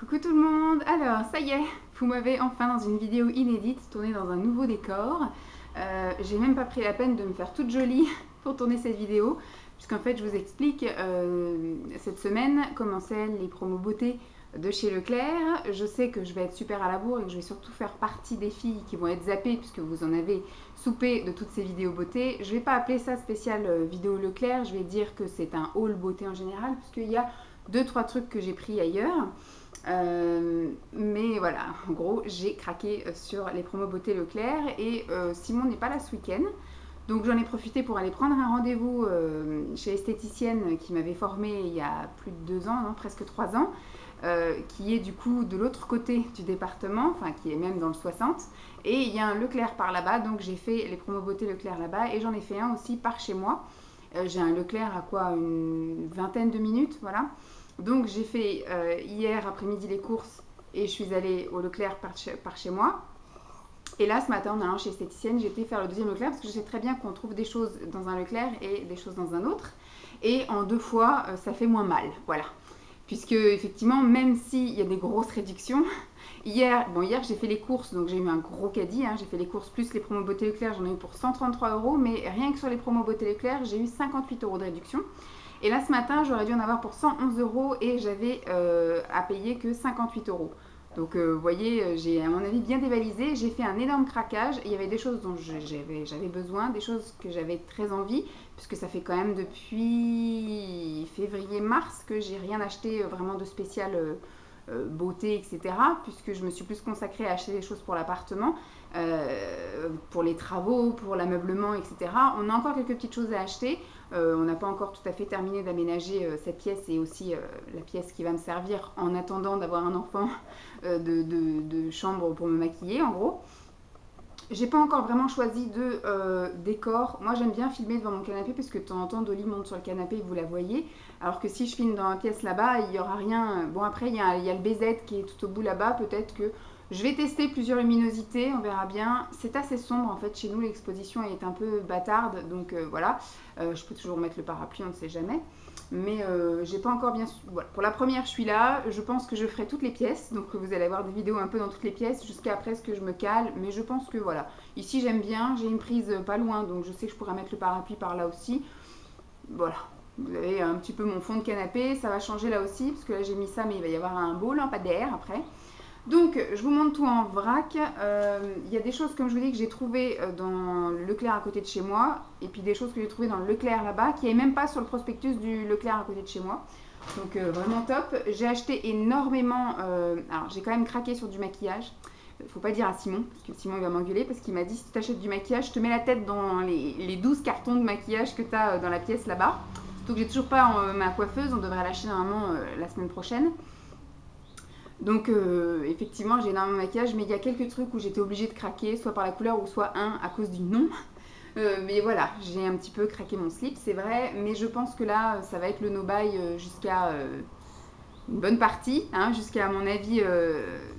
Coucou tout le monde. Alors ça y est, vous m'avez enfin dans une vidéo inédite tournée dans un nouveau décor. J'ai même pas pris la peine de me faire toute jolie pour tourner cette vidéo, puisqu'en fait je vous explique cette semaine commençaient les promos beauté de chez Leclerc. Je sais que je vais être super à la bourre et que je vais surtout faire partie des filles qui vont être zappées puisque vous en avez soupé de toutes ces vidéos beauté. Je vais pas appeler ça spécial vidéo Leclerc, je vais dire que c'est un haul beauté en général puisqu'il y a 2-3 trucs que j'ai pris ailleurs. Mais voilà, en gros, j'ai craqué sur les promos beauté Leclerc et Simon n'est pas là ce week-end. Donc j'en ai profité pour aller prendre un rendez-vous chez l'esthéticienne qui m'avait formée il y a plus de 2 ans, non, presque 3 ans, qui est du coup de l'autre côté du département, enfin qui est même dans le 60. Et il y a un Leclerc par là-bas, donc j'ai fait les promos beauté Leclerc là-bas et j'en ai fait un aussi par chez moi. J'ai un Leclerc à quoi, une vingtaine de minutes, voilà. Donc j'ai fait hier après-midi les courses et je suis allée au Leclerc par chez moi. Et là ce matin en allant chez l'esthéticienne, j'ai été faire le deuxième Leclerc parce que je sais très bien qu'on trouve des choses dans un Leclerc et des choses dans un autre. Et en 2 fois, ça fait moins mal, voilà. Puisque effectivement, même s'il y a des grosses réductions, hier j'ai fait les courses, donc j'ai eu un gros caddie, hein, j'ai fait les courses plus les promos beauté Leclerc, j'en ai eu pour 133 €, mais rien que sur les promos beauté Leclerc, j'ai eu 58 € de réduction. Et là ce matin, j'aurais dû en avoir pour 111 € et j'avais à payer que 58 €. Donc vous voyez, j'ai à mon avis bien dévalisé, j'ai fait un énorme craquage. Il y avait des choses dont j'avais besoin, des choses que j'avais très envie, puisque ça fait quand même depuis février-mars que j'ai rien acheté vraiment de spécial beauté, etc. Puisque je me suis plus consacrée à acheter des choses pour l'appartement, pour les travaux, pour l'ameublement, etc. On a encore quelques petites choses à acheter. On n'a pas encore tout à fait terminé d'aménager cette pièce et aussi la pièce qui va me servir en attendant d'avoir un enfant de chambre pour me maquiller en gros. J'ai pas encore vraiment choisi de décor. Moi j'aime bien filmer devant mon canapé parce que de temps en temps Dolly monte sur le canapé et vous la voyez. Alors que si je filme dans la pièce là-bas, il n'y aura rien. Bon après il y a le BZ qui est tout au bout là-bas. Peut-être que je vais tester plusieurs luminosités, on verra bien. C'est assez sombre en fait chez nous, l'exposition est un peu bâtarde. Donc voilà, je peux toujours mettre le parapluie, on ne sait jamais. Mais j'ai pas encore bien... Voilà. Pour la première, je suis là. Je pense que je ferai toutes les pièces. Donc vous allez avoir des vidéos un peu dans toutes les pièces jusqu'à après ce que je me cale. Mais je pense que voilà. Ici, j'aime bien. J'ai une prise pas loin. Donc je sais que je pourrais mettre le parapluie par là aussi. Voilà. Vous avez un petit peu mon fond de canapé. Ça va changer là aussi. Parce que là, j'ai mis ça. Mais il va y avoir un beau lampadaire après. Donc, je vous montre tout en vrac. Il y a des choses, comme je vous dis, que j'ai trouvées dans Leclerc à côté de chez moi. Et puis des choses que j'ai trouvées dans le Leclerc là-bas, qui n'est même pas sur le prospectus du Leclerc à côté de chez moi. Donc, vraiment top. J'ai acheté énormément... alors, j'ai quand même craqué sur du maquillage. Faut pas dire à Simon, parce que Simon il va m'engueuler, parce qu'il m'a dit, si tu achètes du maquillage, je te mets la tête dans les 12 cartons de maquillage que tu as dans la pièce là-bas. Surtout que j'ai toujours pas ma coiffeuse, on devrait l'acheter normalement la semaine prochaine. Donc effectivement j'ai énormément de maquillage, mais il y a quelques trucs où j'étais obligée de craquer, soit par la couleur ou soit à cause du nom. Mais voilà, j'ai un petit peu craqué mon slip, c'est vrai, mais je pense que là ça va être le no-buy jusqu'à une bonne partie, hein, jusqu'à mon avis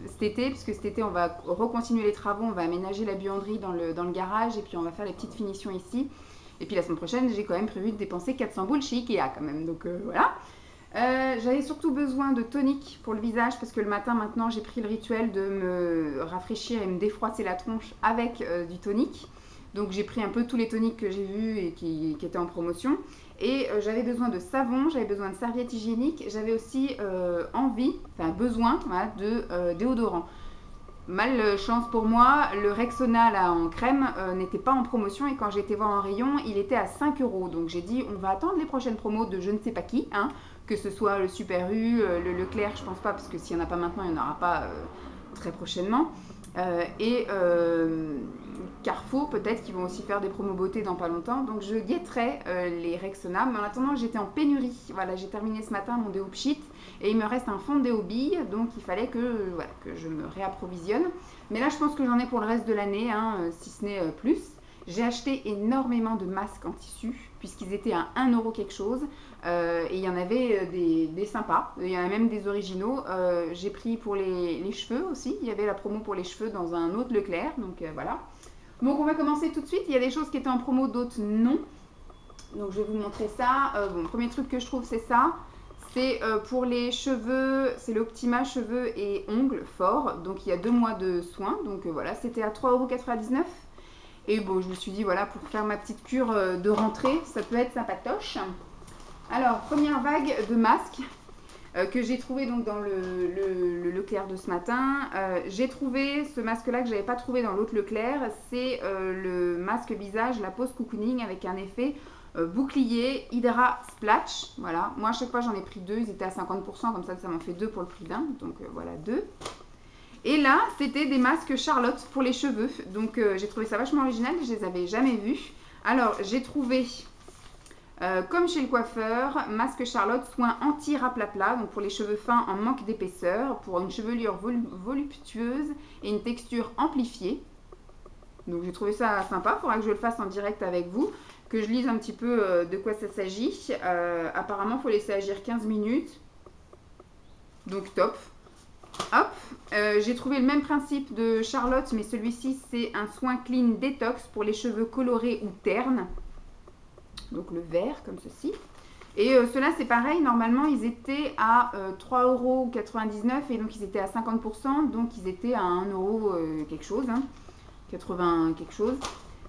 cet été, puisque cet été on va recontinuer les travaux, on va aménager la buanderie dans le garage et puis on va faire les petites finitions ici. Et puis la semaine prochaine j'ai quand même prévu de dépenser 400 boules chez Ikea quand même, donc voilà. J'avais surtout besoin de tonique pour le visage parce que le matin maintenant j'ai pris le rituel de me rafraîchir et me défroisser la tronche avec du tonique. Donc j'ai pris un peu tous les toniques que j'ai vus et qui étaient en promotion. Et j'avais besoin de savon, j'avais besoin de serviettes hygiéniques, j'avais aussi besoin voilà, de déodorant. Malchance pour moi, le Rexona là, en crème n'était pas en promotion et quand j'ai été voir en rayon, il était à 5 €. Donc j'ai dit on va attendre les prochaines promos de je ne sais pas qui, hein, que ce soit le Super U, le Leclerc, je pense pas, parce que s'il n'y en a pas maintenant, il n'y en aura pas très prochainement. Carrefour, peut-être qu'ils vont aussi faire des promos beauté dans pas longtemps. Donc je guetterai les Rexona. Mais en attendant, j'étais en pénurie. Voilà, j'ai terminé ce matin mon déo pchit et il me reste un fond de déo billes. Donc il fallait que je me réapprovisionne. Mais là, je pense que j'en ai pour le reste de l'année, hein, si ce n'est plus. J'ai acheté énormément de masques en tissu, puisqu'ils étaient à 1 € quelque chose. Et il y en avait des sympas, il y en a même des originaux. J'ai pris pour les cheveux aussi, il y avait la promo pour les cheveux dans un autre Leclerc, donc voilà. Donc on va commencer tout de suite, il y a des choses qui étaient en promo, d'autres non. Donc je vais vous montrer ça. Bon, le premier truc que je trouve c'est ça. C'est pour les cheveux, c'est l'Optima cheveux et ongles forts. Donc il y a 2 mois de soins. Donc voilà, c'était à 3,99 €. Et bon, je me suis dit, voilà, pour faire ma petite cure de rentrée, ça peut être sympatoche. Alors, première vague de masques que j'ai trouvé donc dans le Leclerc de ce matin. J'ai trouvé ce masque-là que je n'avais pas trouvé dans l'autre Leclerc. C'est le masque visage, la pose cocooning avec un effet bouclier Hydra Splash. Voilà, moi à chaque fois j'en ai pris 2, ils étaient à 50%, comme ça m'en fait 2 pour le prix d'un. Donc voilà, 2. Et là, c'était des masques Charlotte pour les cheveux. Donc j'ai trouvé ça vachement original, je les avais jamais vus. Alors j'ai trouvé, comme chez le coiffeur, masque Charlotte soin anti-raplapla, donc pour les cheveux fins en manque d'épaisseur, pour une chevelure voluptueuse et une texture amplifiée. Donc j'ai trouvé ça sympa, il faudra que je le fasse en direct avec vous, que je lise un petit peu de quoi ça s'agit. Apparemment, il faut laisser agir 15 minutes. Donc top. Hop, j'ai trouvé le même principe de Charlotte, mais celui-ci c'est un soin clean détox pour les cheveux colorés ou ternes. Donc le vert comme ceci. Et ceux-là c'est pareil, normalement ils étaient à 3,99 € et donc ils étaient à 50%, donc ils étaient à 1 € quelque chose, hein, 80 quelque chose.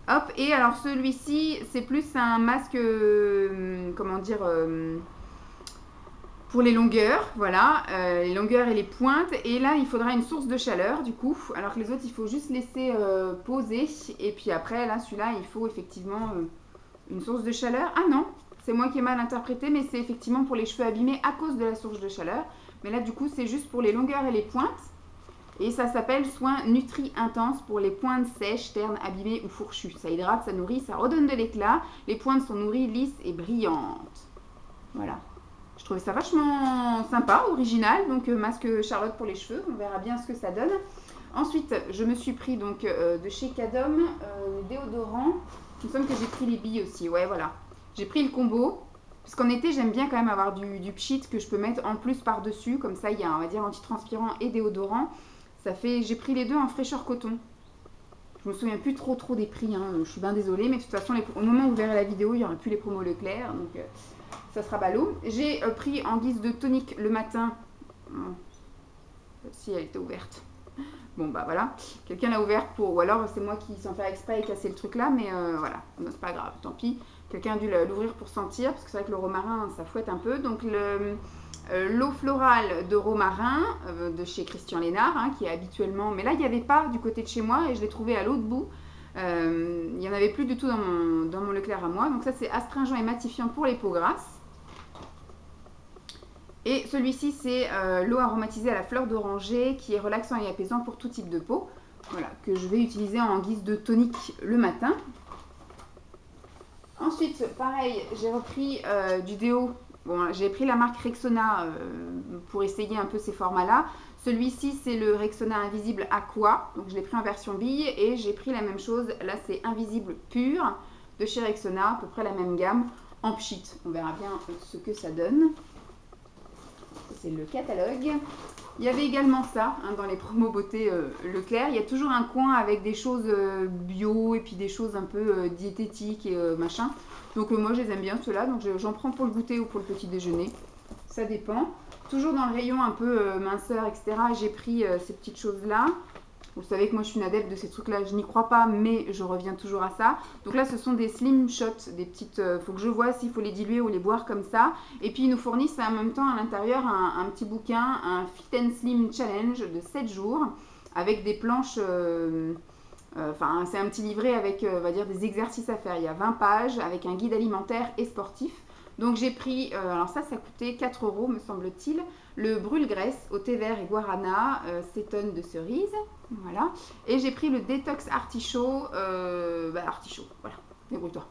Hop, et alors celui-ci c'est plus un masque, comment dire, pour les longueurs, voilà, les longueurs et les pointes. Et là, il faudra une source de chaleur, du coup. Alors que les autres, il faut juste laisser poser. Et puis après, là, celui-là, il faut effectivement une source de chaleur. Ah non, c'est moi qui ai mal interprété, mais c'est effectivement pour les cheveux abîmés à cause de la source de chaleur. Mais là, du coup, c'est juste pour les longueurs et les pointes. Et ça s'appelle soin Nutri Intense pour les pointes sèches, ternes, abîmées ou fourchues. Ça hydrate, ça nourrit, ça redonne de l'éclat. Les pointes sont nourries, lisses et brillantes. Voilà. Je trouvais ça vachement sympa, original, donc masque Charlotte pour les cheveux, on verra bien ce que ça donne. Ensuite, je me suis pris donc de chez Cadom, déodorant. Il me semble que j'ai pris les billes aussi, ouais voilà. J'ai pris le combo, parce qu'en été j'aime bien quand même avoir du pchit que je peux mettre en plus par-dessus, comme ça il y a, on va dire, antitranspirant et déodorant. Ça fait, j'ai pris les deux en fraîcheur coton. Je me souviens plus trop des prix, hein. Je suis bien désolée, mais de toute façon, au moment où vous verrez la vidéo, il n'y aura plus les promos Leclerc, donc ça sera ballot. J'ai pris en guise de tonique le matin. Si elle était ouverte. Bon bah voilà, quelqu'un l'a ouverte pour, ou alors c'est moi qui sans faire exprès et casser le truc là, mais voilà, c'est pas grave, tant pis. Quelqu'un a dû l'ouvrir pour sentir, parce que c'est vrai que le romarin ça fouette un peu. Donc l'eau florale de romarin de chez Christian Lénard, hein, qui est habituellement, mais là il n'y avait pas du côté de chez moi et je l'ai trouvé à l'autre bout. Il n'y en avait plus du tout dans mon Leclerc à moi. Donc ça c'est astringent et matifiant pour les peaux grasses. Et celui-ci, c'est l'eau aromatisée à la fleur d'oranger qui est relaxant et apaisant pour tout type de peau. Voilà, que je vais utiliser en guise de tonique le matin. Ensuite, pareil, j'ai repris du déo. Bon, j'ai pris la marque Rexona pour essayer un peu ces formats-là. Celui-ci, c'est le Rexona Invisible Aqua. Donc, je l'ai pris en version bille. Et j'ai pris la même chose. Là, c'est Invisible Pur de chez Rexona, à peu près la même gamme, en pchit. On verra bien ce que ça donne. C'est le catalogue. Il y avait également ça, hein, dans les promos beauté Leclerc. Il y a toujours un coin avec des choses bio et puis des choses un peu diététiques et machin. Donc moi je les aime bien ceux-là, donc j'en prends pour le goûter ou pour le petit déjeuner. Ça dépend. Toujours dans le rayon un peu minceur, etc. J'ai pris ces petites choses-là. Vous savez que moi je suis une adepte de ces trucs-là, je n'y crois pas, mais je reviens toujours à ça. Donc là ce sont des slim shots, des petites, faut que je vois s'il faut les diluer ou les boire comme ça. Et puis ils nous fournissent en même temps à l'intérieur un petit bouquin, un Fit and Slim Challenge de 7 jours, avec des planches, enfin c'est un petit livret avec, on va dire, des exercices à faire. Il y a 20 pages avec un guide alimentaire et sportif. Donc j'ai pris, alors ça coûtait 4 € me semble-t-il, le brûle-graisse au thé vert et guarana, cétone de cerise, voilà. Et j'ai pris le détox artichaut, artichaut, voilà, débrouille-toi.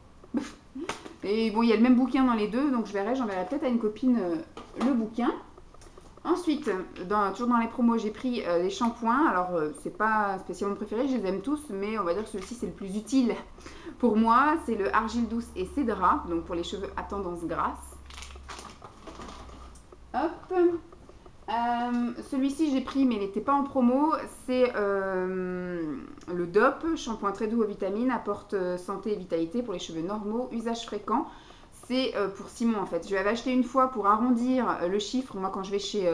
Et bon, il y a le même bouquin dans les deux, donc j'enverrai peut-être à une copine le bouquin. Ensuite, toujours dans les promos, j'ai pris les shampoings. Alors, c'est pas spécialement préféré, je les aime tous, mais on va dire que celui-ci, c'est le plus utile pour moi. C'est le Argile Douce et Cédra, donc pour les cheveux à tendance grasse. Hop. Celui-ci, j'ai pris, mais il n'était pas en promo. C'est le DOP, shampoing très doux aux vitamines, apporte santé et vitalité pour les cheveux normaux, usage fréquent. c'est pour Simon en fait. Je l'avais acheté une fois pour arrondir le chiffre. Moi, quand je vais chez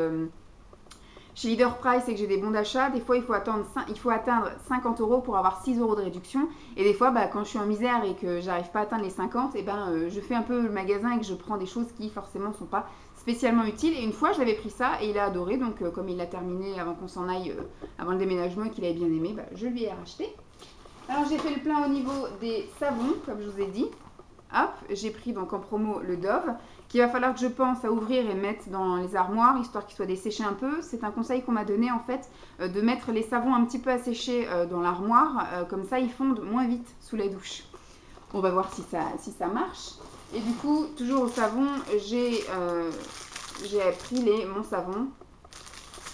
Leader Price et que j'ai des bons d'achat, des fois il faut atteindre 50 € pour avoir 6 € de réduction. Et des fois, quand je suis en misère et que j'arrive pas à atteindre les 50, je fais un peu le magasin et que je prends des choses qui forcément sont pas spécialement utiles. Et une fois, je l'avais pris ça et il a adoré. Donc, comme il l'a terminé avant qu'on s'en aille, avant le déménagement et qu'il avait bien aimé, je lui ai racheté. Alors, j'ai fait le plein au niveau des savons, comme je vous ai dit. Hop, j'ai pris donc en promo le Dove, qu'il va falloir que je pense à ouvrir et mettre dans les armoires, histoire qu'il soit desséché un peu. C'est un conseil qu'on m'a donné en fait, de mettre les savons un petit peu asséchés dans l'armoire, comme ça ils fondent moins vite sous la douche. On va voir si ça marche. Et du coup, toujours au savon, j'ai pris mon savon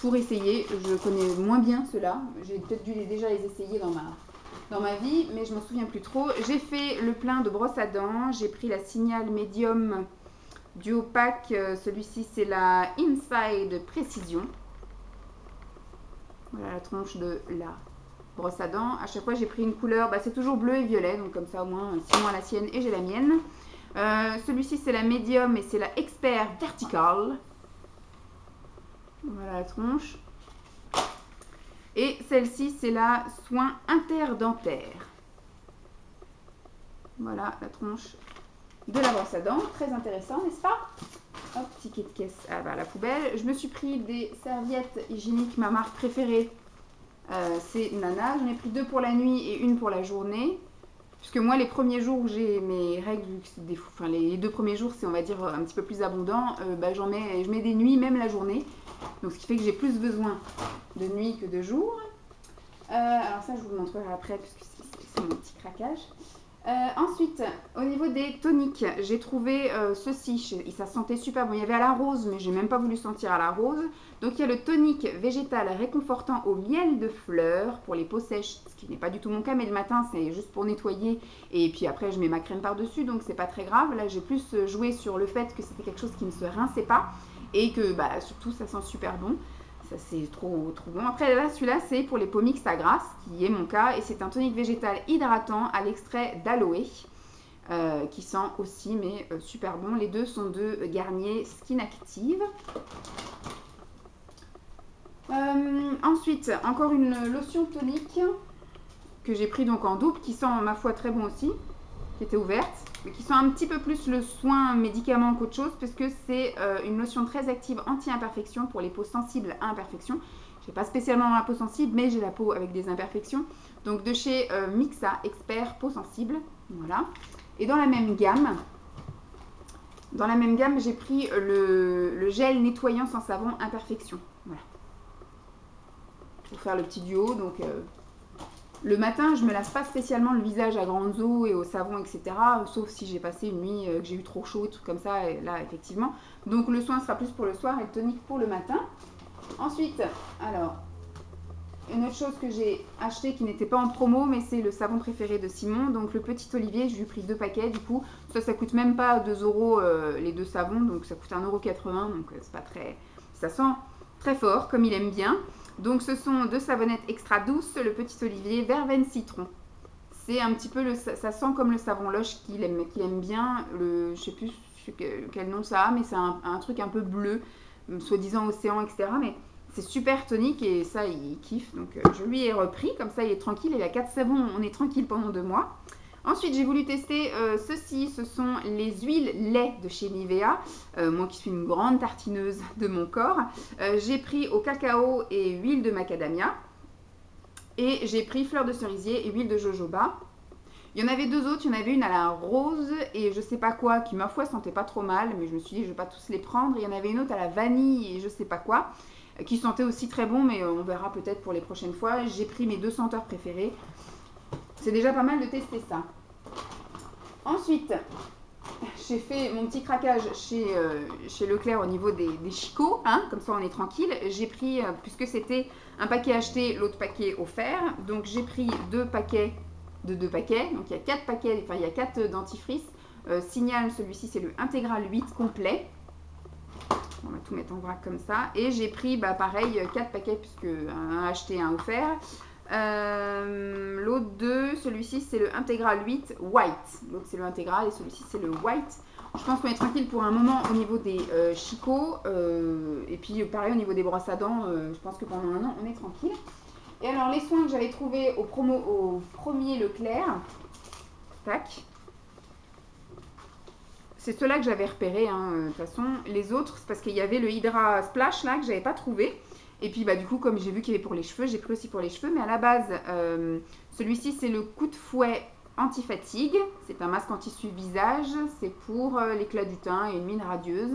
pour essayer. Je connais moins bien ceux-là, j'ai peut-être dû déjà les essayer dans ma vie, mais je m'en souviens plus trop. J'ai fait le plein de brosse à dents. J'ai pris la Signal Medium Duo Pack. Celui-ci, c'est la Inside Précision. Voilà la tronche de la brosse à dents. À chaque fois, j'ai pris une couleur. C'est toujours bleu et violet, donc comme ça, au moins, Simon a la sienne et j'ai la mienne. Celui-ci, c'est la Medium et c'est la Expert Vertical. Voilà la tronche. Et celle-ci, c'est la Soin Interdentaire. Voilà la tronche de la brosse à dents. Très intéressant, n'est-ce pas? Hop, ticket de caisse à la poubelle. Je me suis pris des serviettes hygiéniques, ma marque préférée. C'est Nana. J'en ai pris 2 pour la nuit et 1 pour la journée. Puisque moi, les premiers jours où j'ai mes règles, les 2 premiers jours, c'est on va dire un petit peu plus abondant, je mets des nuits, même la journée. Donc ce qui fait que j'ai plus besoin de nuit que de jour. Alors ça, je vous le montrerai après, puisque c'est mon petit craquage. Ensuite, au niveau des toniques, j'ai trouvé ceci. Ça sentait super bon. Il y avait à la rose, mais j'ai même pas voulu sentir à la rose. Donc il y a le tonique végétal réconfortant au miel de fleurs pour les peaux sèches, ce qui n'est pas du tout mon cas, mais le matin c'est juste pour nettoyer et puis après je mets ma crème par dessus, donc c'est pas très grave. Là j'ai plus joué sur le fait que c'était quelque chose qui ne se rinçait pas et que surtout ça sent super bon. Ça c'est trop bon. Après là, celui-là c'est pour les peaux mixtes à grasse, qui est mon cas, et c'est un tonique végétal hydratant à l'extrait d'aloe, qui sent aussi mais super bon. Les deux sont de Garnier Skin Active. Ensuite, encore une lotion tonique que j'ai pris donc en double, qui sent ma foi très bon aussi, qui était ouverte, mais qui sent un petit peu plus le soin médicament qu'autre chose, parce que c'est une lotion très active anti-imperfection pour les peaux sensibles à imperfection. Je n'ai pas spécialement la peau sensible, mais j'ai la peau avec des imperfections. Donc de chez Mixa Expert Peau Sensible, voilà. Et dans la même gamme, j'ai pris le gel nettoyant sans savon imperfection, voilà. Pour faire le petit duo, donc le matin je me lave pas spécialement le visage à grandes eaux et au savon etc, sauf si j'ai passé une nuit que j'ai eu trop chaud, tout comme ça, et là effectivement, donc le soin sera plus pour le soir et le tonique pour le matin. Ensuite, alors une autre chose que j'ai acheté qui n'était pas en promo, mais c'est le savon préféré de Simon, donc le Petit Olivier. Je lui ai pris 2 paquets, du coup ça coûte même pas 2 € les 2 savons, donc ça coûte 1,80 €, donc c'est pas très, ça sent très fort comme il aime bien. Donc ce sont 2 savonnettes extra douces, le Petit Olivier verveine citron. C'est un petit peu ça sent comme le savon Lush qu'il aime bien. Je sais plus quel nom ça a, mais c'est un truc un peu bleu, soi-disant océan, etc. Mais c'est super tonique et ça il kiffe. Donc je lui ai repris, comme ça il est tranquille. Il a 4 savons, on est tranquille pendant 2 mois. Ensuite, j'ai voulu tester ceci, ce sont les huiles lait de chez Nivea. Moi qui suis une grande tartineuse de mon corps, j'ai pris au cacao et huile de macadamia. Et j'ai pris fleur de cerisier et huile de jojoba. Il y en avait 2 autres, il y en avait une à la rose et je sais pas quoi, qui ma foi sentait pas trop mal, mais je me suis dit je vais pas tous les prendre. Il y en avait une autre à la vanille et je sais pas quoi, qui sentait aussi très bon, mais on verra peut-être pour les prochaines fois. J'ai pris mes 2 senteurs préférées. C'est déjà pas mal de tester ça. Ensuite, j'ai fait mon petit craquage chez Leclerc au niveau des chicots, hein, comme ça on est tranquille. J'ai pris, puisque c'était un paquet acheté, l'autre paquet offert, donc j'ai pris 2 paquets de 2 paquets. Donc il y a 4 paquets, enfin il y a 4 dentifrices. Signal, celui-ci c'est le intégral 8 complet. On va tout mettre en vrac comme ça. Et j'ai pris pareil 4 paquets, puisque un acheté, un offert. L'autre 2, celui-ci c'est le intégral 8 white, donc c'est le intégral et celui-ci c'est le white. Je pense qu'on est tranquille pour un moment au niveau des chicots. Et puis pareil au niveau des brosses à dents, je pense que pendant un an, on est tranquille. Et alors les soins que j'avais trouvés au premier Leclerc, tac. C'est ceux-là que j'avais repérés, hein, de toute façon. Les autres, c'est parce qu'il y avait le Hydra Splash là que j'avais pas trouvé. Et puis bah du coup, comme j'ai vu qu'il y avait pour les cheveux, j'ai pris aussi pour les cheveux. Mais à la base, celui-ci c'est le coup de fouet anti-fatigue. C'est un masque anti-suie visage. C'est pour l'éclat du teint et une mine radieuse.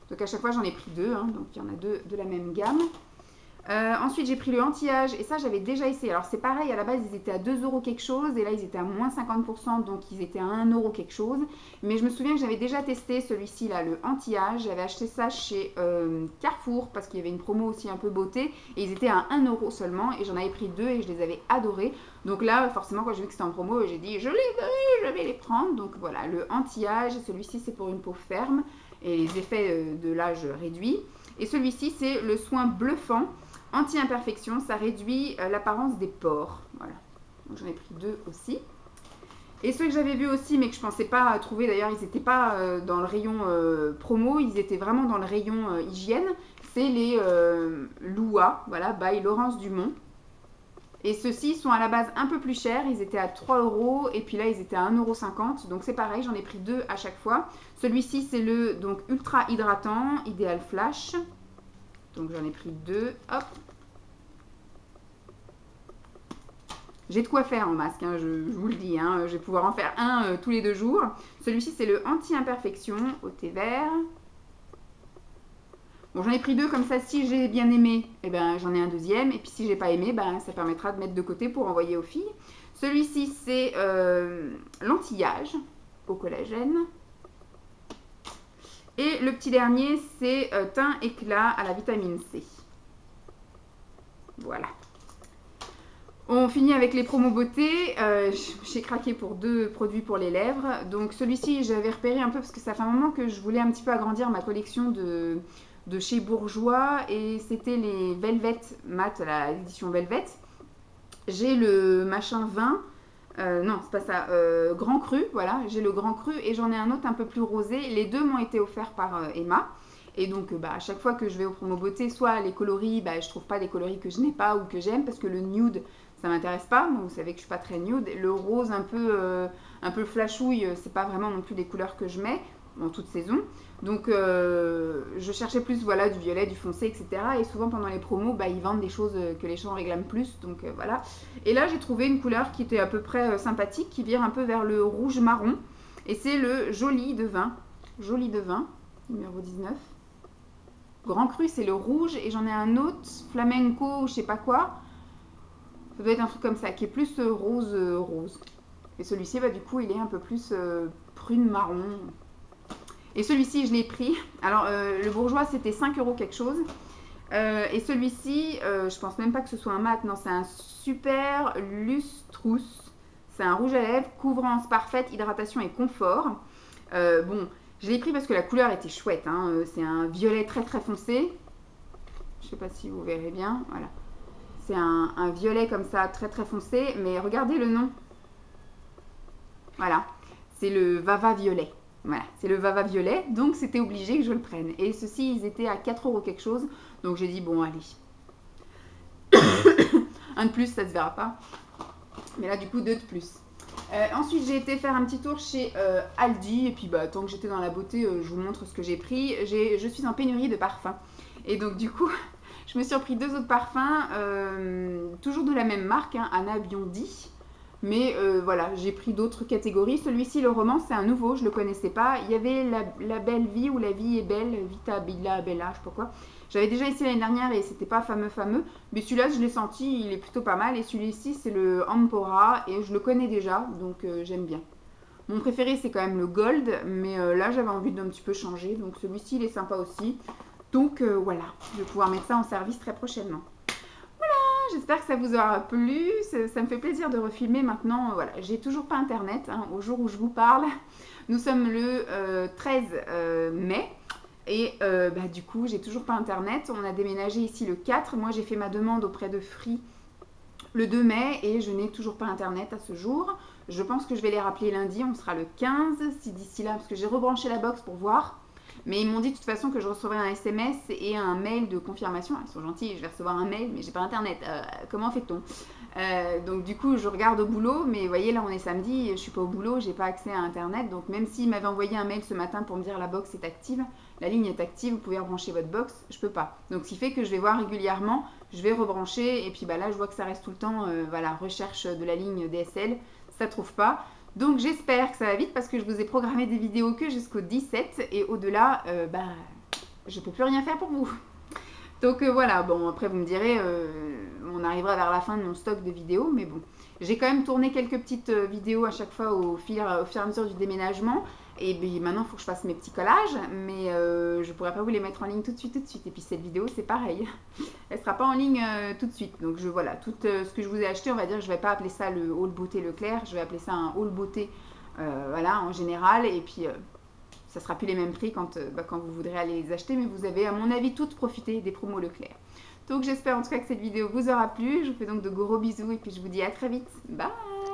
Donc à chaque fois j'en ai pris deux, hein, donc il y en a deux de la même gamme. Ensuite j'ai pris le anti-âge et ça j'avais déjà essayé. Alors c'est pareil, à la base ils étaient à 2 € quelque chose et là ils étaient à moins 50%, donc ils étaient à 1 € quelque chose. Mais je me souviens que j'avais déjà testé celui-ci là, le anti-âge. J'avais acheté ça chez Carrefour parce qu'il y avait une promo aussi un peu beauté et ils étaient à 1 € seulement et j'en avais pris deux et je les avais adorés. Donc là forcément quand j'ai vu que c'était en promo, j'ai dit je vais les prendre. Donc voilà, le anti-âge, celui-ci c'est pour une peau ferme et les effets de l'âge réduit. Et celui-ci c'est le soin bluffant anti-imperfection, ça réduit l'apparence des pores. Voilà, donc j'en ai pris deux aussi. Et ceux que j'avais vus aussi, mais que je ne pensais pas trouver, d'ailleurs ils n'étaient pas dans le rayon promo, ils étaient vraiment dans le rayon hygiène, c'est les Loua, voilà, by Laurence Dumont. Et ceux-ci sont à la base un peu plus chers, ils étaient à 3 € et puis là ils étaient à 1,50 €, donc c'est pareil, j'en ai pris deux à chaque fois. Celui-ci c'est le donc ultra hydratant, Idéal Flash. Donc j'en ai pris deux, hop. J'ai de quoi faire en masque, hein, je vous le dis, hein, je vais pouvoir en faire un tous les 2 jours. Celui-ci c'est le anti-imperfection au thé vert. Bon, j'en ai pris deux comme ça, si j'ai bien aimé, eh ben, j'en ai un deuxième. Et puis si j'ai pas aimé, ben, ça permettra de mettre de côté pour envoyer aux filles. Celui-ci c'est l'anti-âge au collagène. Et le petit dernier, c'est teint éclat à la vitamine C. Voilà. On finit avec les promos beauté. J'ai craqué pour deux produits pour les lèvres. Donc celui-ci, j'avais repéré un peu parce que ça fait un moment que je voulais un petit peu agrandir ma collection de chez Bourjois. Et c'était les Velvet Mat, l'édition Velvet. J'ai le machin 20. Non, c'est pas ça. Grand Cru, voilà. J'ai le Grand Cru et j'en ai un autre un peu plus rosé. Les deux m'ont été offerts par Emma. Et donc, à chaque fois que je vais au promo beauté, soit les coloris, je trouve pas des coloris que je n'ai pas ou que j'aime parce que le nude, ça m'intéresse pas. Moi, vous savez que je suis pas très nude. Le rose un peu flashouille, c'est pas vraiment non plus des couleurs que je mets en toute saison. Donc, je cherchais plus voilà, du violet, du foncé, etc. Et souvent, pendant les promos, ils vendent des choses que les gens réclament plus. Donc, voilà. Et là, j'ai trouvé une couleur qui était à peu près sympathique, qui vire un peu vers le rouge-marron. Et c'est le Joli de Vin. Joli de Vin, numéro 19. Grand Cru, c'est le rouge. Et j'en ai un autre, Flamenco, je sais pas quoi. Ça doit être un truc comme ça, qui est plus rose. Et celui-ci, du coup, il est un peu plus prune-marron. Et celui-ci, je l'ai pris. Alors, le Bourjois, c'était 5 € quelque chose. Et celui-ci, je pense même pas que ce soit un mat. Non, c'est un super lustrous. C'est un rouge à lèvres, couvrance parfaite, hydratation et confort. Bon, je l'ai pris parce que la couleur était chouette. Hein. C'est un violet très très foncé. Je sais pas si vous verrez bien. Voilà. C'est un violet comme ça, très très foncé. Mais regardez le nom. Voilà. C'est le Vava Violet. Voilà, c'est le Vava Violet, donc c'était obligé que je le prenne. Et ceux-ci, ils étaient à 4 € quelque chose, donc j'ai dit, bon, allez. Un de plus, ça se verra pas. Mais là, du coup, deux de plus. Ensuite, j'ai été faire un petit tour chez Aldi, et puis tant que j'étais dans la beauté, je vous montre ce que j'ai pris. Je suis en pénurie de parfums. Et donc, du coup, je me suis repris deux autres parfums, toujours de la même marque, hein, Anna Biondi. Mais voilà, j'ai pris d'autres catégories. Celui-ci, le roman, c'est un nouveau, je ne le connaissais pas. Il y avait la Belle Vie ou La Vie est Belle, Vita Bella Bella, je sais pas quoi. J'avais déjà essayé l'année dernière et c'était pas fameux. Mais celui-là, je l'ai senti, il est plutôt pas mal. Et celui-ci, c'est le Ampora et je le connais déjà, donc j'aime bien. Mon préféré, c'est quand même le Gold, mais là, j'avais envie d'un petit peu changer. Donc celui-ci, il est sympa aussi. Donc voilà, je vais pouvoir mettre ça en service très prochainement. J'espère que ça vous aura plu, ça me fait plaisir de refilmer maintenant. Voilà, j'ai toujours pas internet hein, au jour où je vous parle. Nous sommes le 13 mai et du coup j'ai toujours pas internet. On a déménagé ici le 4. Moi j'ai fait ma demande auprès de Free le 2 mai et je n'ai toujours pas internet à ce jour. Je pense que je vais les rappeler lundi, on sera le 15, si d'ici là, parce que j'ai rebranché la box pour voir. Mais ils m'ont dit de toute façon que je recevrais un SMS et un mail de confirmation. Ils sont gentils, je vais recevoir un mail, mais j'ai pas internet. Comment fait-on? Donc du coup, je regarde au boulot, mais vous voyez, là on est samedi, je suis pas au boulot, j'ai pas accès à internet. Donc même s'ils m'avaient envoyé un mail ce matin pour me dire la box est active, la ligne est active, vous pouvez rebrancher votre box, je peux pas. Donc ce qui fait que je vais voir régulièrement, je vais rebrancher et puis bah là je vois que ça reste tout le temps, voilà, recherche de la ligne DSL, ça trouve pas. Donc j'espère que ça va vite parce que je vous ai programmé des vidéos que jusqu'au 17 et au-delà, je peux plus rien faire pour vous. Donc voilà, bon après vous me direz, on arrivera vers la fin de mon stock de vidéos, mais bon. J'ai quand même tourné quelques petites vidéos à chaque fois au fur et à mesure du déménagement. Et puis maintenant il faut que je fasse mes petits collages, mais je pourrais pas vous les mettre en ligne tout de suite. Et puis cette vidéo c'est pareil, elle sera pas en ligne tout de suite. Donc voilà, tout ce que je vous ai acheté, on va dire, je vais pas appeler ça le haul beauté Leclerc, je vais appeler ça un haul beauté, voilà, en général. Et puis ça sera plus les mêmes prix quand vous voudrez aller les acheter, mais vous avez à mon avis toutes profité des promos Leclerc. Donc j'espère en tout cas que cette vidéo vous aura plu. Je vous fais donc de gros bisous et puis je vous dis à très vite. Bye!